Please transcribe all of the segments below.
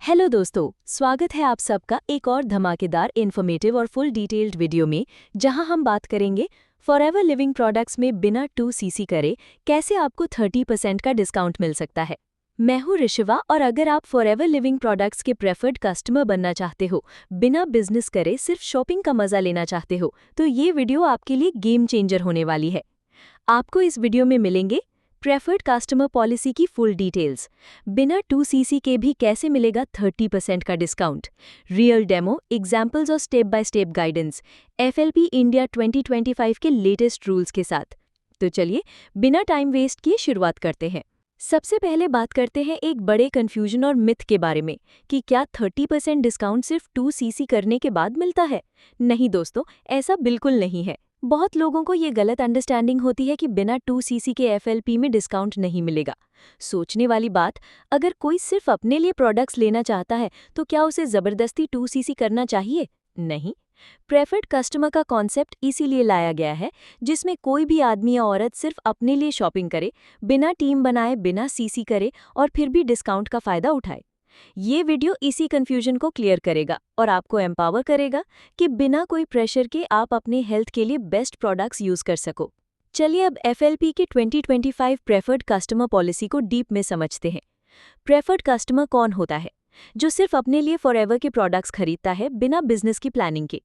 Hello दोस्तों, स्वागत है आप सबका एक और धमाकेदार इन्फॉर्मेटिव और फुल डिटेल्ड वीडियो में, जहां हम बात करेंगे फॉरएवर लिविंग प्रोडक्ट्स में बिना 2cc करे कैसे आपको 30% का डिस्काउंट मिल सकता है। मैं हूं ऋषिवा और अगर आप फॉरएवर लिविंग प्रोडक्ट्स के प्रेफर्ड कस्टमर बनना चाहते हो, बिना बिजनेस करे सिर्फ शॉपिंग का मजा लेना चाहते हो, तो ये वीडियो आपके लिए गेम चेंजर होने वाली है। आपको इस वीडियो में मिलेंगे प्रेफर्ड कस्टमर पॉलिसी की फुल डिटेल्स, बिना 2cc के भी कैसे मिलेगा 30% का डिस्काउंट, रियल डेमो, एग्जाम्पल्स और step by step guidance, FLP India 2025 के लेटेस्ट रूल्स के साथ। तो चलिए बिना टाइम वेस्ट किए शुरुआत करते हैं। सबसे पहले बात करते हैं एक बड़े कन्फ्यूजन और मिथ के बारे में कि क्या 30% डिस्काउंट सिर्फ 2cc करने के बाद मिलता है। नहीं दोस्तों, ऐसा बिल्कुल नहीं है। बहुत लोगों को ये गलत अंडरस्टैंडिंग होती है कि बिना 2cc के एफएलपी में डिस्काउंट नहीं मिलेगा। सोचने वाली बात, अगर कोई सिर्फ अपने लिए प्रोडक्ट्स लेना चाहता है तो क्या उसे ज़बरदस्ती 2cc करना चाहिए? नहीं। प्रेफर्ड कस्टमर का कॉन्सेप्ट इसीलिए लाया गया है जिसमें कोई भी आदमी या औरत सिर्फ अपने लिए शॉपिंग करे, बिना टीम बनाए, बिना सीसी करे और फिर भी डिस्काउंट का फायदा उठाए। ये वीडियो इसी कंफ्यूजन को क्लियर करेगा और आपको एम्पावर करेगा कि बिना कोई प्रेशर के आप अपने हेल्थ के लिए बेस्ट प्रोडक्ट्स यूज कर सको। चलिए अब एफएलपी के 2025 प्रेफर्ड कस्टमर पॉलिसी को डीप में समझते हैं। प्रेफर्ड कस्टमर कौन होता है? जो सिर्फ अपने लिए फॉरएवर के प्रोडक्ट्स खरीदता है बिना बिजनेस की प्लानिंग के।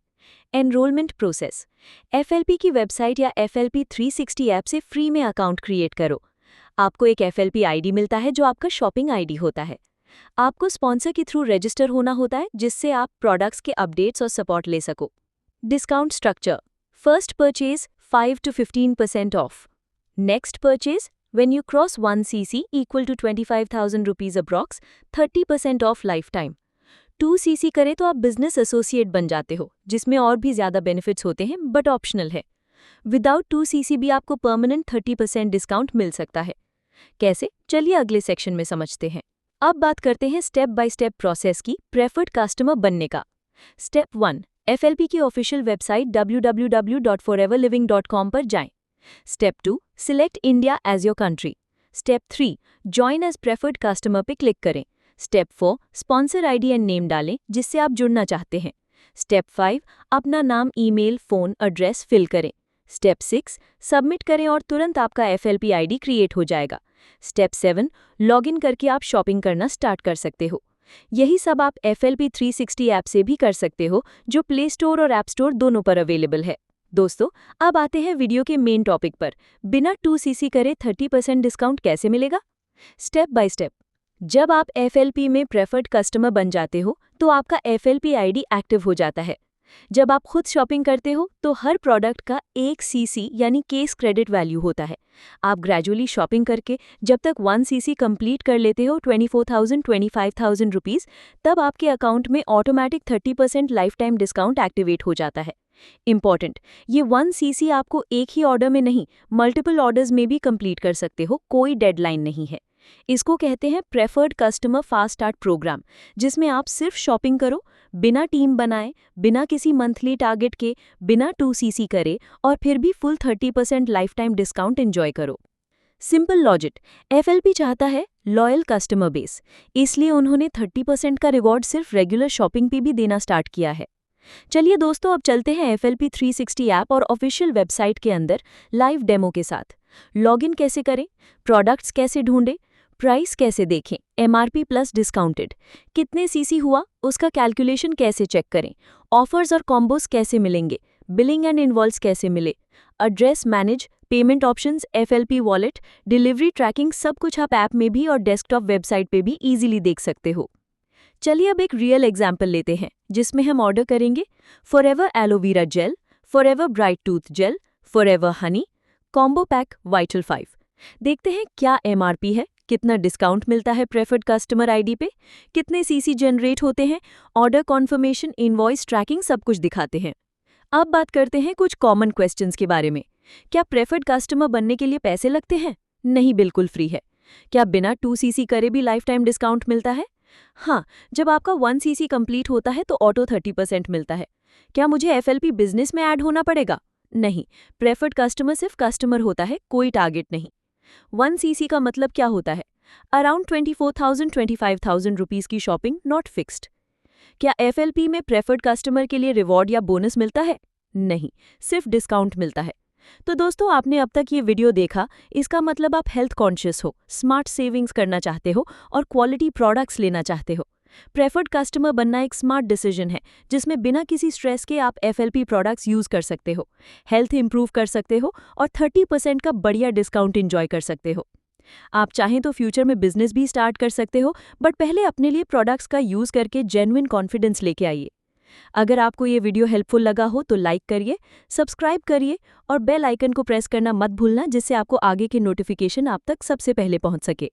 एनरोलमेंट प्रोसेस, एफएलपी की वेबसाइट या एफएलपी 360 ऐप से फ्री में अकाउंट क्रिएट करो। आपको एक एफएलपी आईडी मिलता है जो आपका शॉपिंग आईडी होता है। आपको स्पॉन्सर के थ्रू रजिस्टर होना होता है जिससे आप प्रोडक्ट्स के अपडेट्स और सपोर्ट ले सको। Discount structure, first purchase 5 to 15% of. Next purchase when you cross 1cc equal to 25,000 rupees approx 30% of life time. 2cc करें तो आप बिजनेस एसोसिएट बन जाते हो, जिसमें और भी ज़्यादा बेनिफिट्स होते हैं बट ऑप्शनल है। विदाउट 2cc भी आपको परमानेंट 30% डिस्काउंट मिल सकता है। कैसे? चलिए अगले सेक्शन में समझते हैं। अब बात करते हैं स्टेप बाय स्टेप प्रोसेस की प्रेफर्ड कस्टमर बनने का। स्टेप 1, एफएलपी की ऑफिशियल वेबसाइट www.foreverliving.com पर जाएं। Step 2, select India as your country. Step 3, join as preferred customer पे क्लिक करें। Step 4, sponsor ID and name डालें जिससे आप जुड़ना चाहते हैं। स्टेप 5, अपना नाम, ईमेल, फोन, एड्रेस फिल करें। स्टेप 6, सबमिट करें और तुरंत आपका एफएलपी आईडी क्रिएट हो जाएगा। स्टेप 7, लॉगिन करके आप शॉपिंग करना स्टार्ट कर सकते हो। यही सब आप एफएलपी 360 ऐप से भी कर सकते हो, जो प्ले स्टोर और ऐप स्टोर दोनों पर अवेलेबल है। दोस्तों, अब आते हैं वीडियो के मेन टॉपिक पर। बिना 2cc करे 30% डिस्काउंट कैसे मिलेगा? Step by step. जब आप एफएलपी में प्रेफर्ड कस्टमर बन जाते हो तो आपका एफएलपी आईडी एक्टिव हो जाता है। जब आप खुद शॉपिंग करते हो तो हर प्रोडक्ट का 1cc यानी केस क्रेडिट वैल्यू होता है। आप ग्रेजुअली शॉपिंग करके जब तक 1cc कंप्लीट कर लेते हो 24,000-25,000 रुपीज़, तब आपके अकाउंट में automatic 30% life time discount activate हो जाता है। इंपॉर्टेंट, ये 1cc आपको एक ही ऑर्डर में नहीं, मल्टीपल ऑर्डर्स में भी कंप्लीट कर सकते हो, कोई डेडलाइन नहीं है। इसको कहते हैं preferred customer fast start programme, जिसमें आप सिर्फ शॉपिंग करो, बिना टीम बनाए, बिना किसी मंथली टारगेट के, बिना 2cc करे और फिर भी full 30% life time discount enjoy करो। सिंपल लॉजिक, एफएलपी चाहता है लॉयल कस्टमर बेस, इसलिए उन्होंने 30% का रिवॉर्ड सिर्फ रेगुलर शॉपिंग पे भी देना स्टार्ट किया है। चलिए दोस्तों, अब चलते हैं एफएलपी 360 ऐप और ऑफिशियल वेबसाइट के अंदर लाइव डेमो के साथ। लॉगिन कैसे करें, प्रोडक्ट्स कैसे ढूंढें, प्राइस कैसे देखें, एमआरपी प्लस डिस्काउंटेड, कितने सीसी हुआ उसका कैलकुलेशन कैसे चेक करें, ऑफर्स और कॉम्बोस कैसे मिलेंगे, बिलिंग एंड इनवॉल्स कैसे मिले, address manage, payment options, FLP wallet, delivery tracking, सब कुछ आप ऐप में भी और डेस्कटॉप वेबसाइट पे भी इजीली देख सकते हो। चलिए अब एक रियल एग्जाम्पल लेते हैं जिसमें हम ऑर्डर करेंगे forever aloe vera gel, forever bright tooth gel, forever honey, combo pack vital 5। देखते हैं क्या एमआरपी है, कितना डिस्काउंट मिलता है प्रेफर्ड कस्टमर आईडी पे, कितने सीसी जनरेट होते हैं, ऑर्डर कॉन्फर्मेशन, इनवॉइस ट्रैकिंग, सब कुछ दिखाते हैं। अब बात करते हैं कुछ कॉमन क्वेश्चंस के बारे में। क्या प्रेफर्ड कस्टमर बनने के लिए पैसे लगते हैं? नहीं, बिल्कुल फ्री है। क्या बिना 2cc करे भी लाइफ टाइम डिस्काउंट मिलता है? हाँ, जब आपका 1cc कंप्लीट होता है तो ऑटो 30% मिलता है। क्या मुझे एफएलपी बिजनेस में ऐड होना पड़ेगा? नहीं, प्रेफर्ड कस्टमर सिर्फ कस्टमर होता है, कोई टारगेट नहीं। 1cc का मतलब क्या होता है? अराउंड 24,000-25,000 रुपीस की शॉपिंग नॉट फिक्स्ड। क्या FLP में प्रेफर्ड कस्टमर के लिए रिवॉर्ड या बोनस मिलता है? नहीं, सिर्फ डिस्काउंट मिलता है। तो दोस्तों, आपने अब तक ये वीडियो देखा, इसका मतलब आप हेल्थ कॉन्शियस हो, स्मार्ट सेविंग्स करना चाहते हो और क्वालिटी प्रोडक्ट्स लेना चाहते हो। प्रेफर्ड कस्टमर बनना एक स्मार्ट डिसीजन है जिसमें बिना किसी स्ट्रेस के आप FLP प्रोडक्ट्स यूज कर सकते हो, हेल्थ इंप्रूव कर सकते हो और 30% का बढ़िया डिस्काउंट इंजॉय कर सकते हो। आप चाहें तो फ्यूचर में बिजनेस भी स्टार्ट कर सकते हो, बट पहले अपने लिए प्रोडक्ट्स का यूज करके जेन्युइन कॉन्फिडेंस लेके आइए। अगर आपको ये वीडियो हेल्पफुल लगा हो तो लाइक करिए, सब्सक्राइब करिए और बेल आइकन को प्रेस करना मत भूलना, जिससे आपको आगे के नोटिफिकेशन आप तक सबसे पहले पहुंच सके।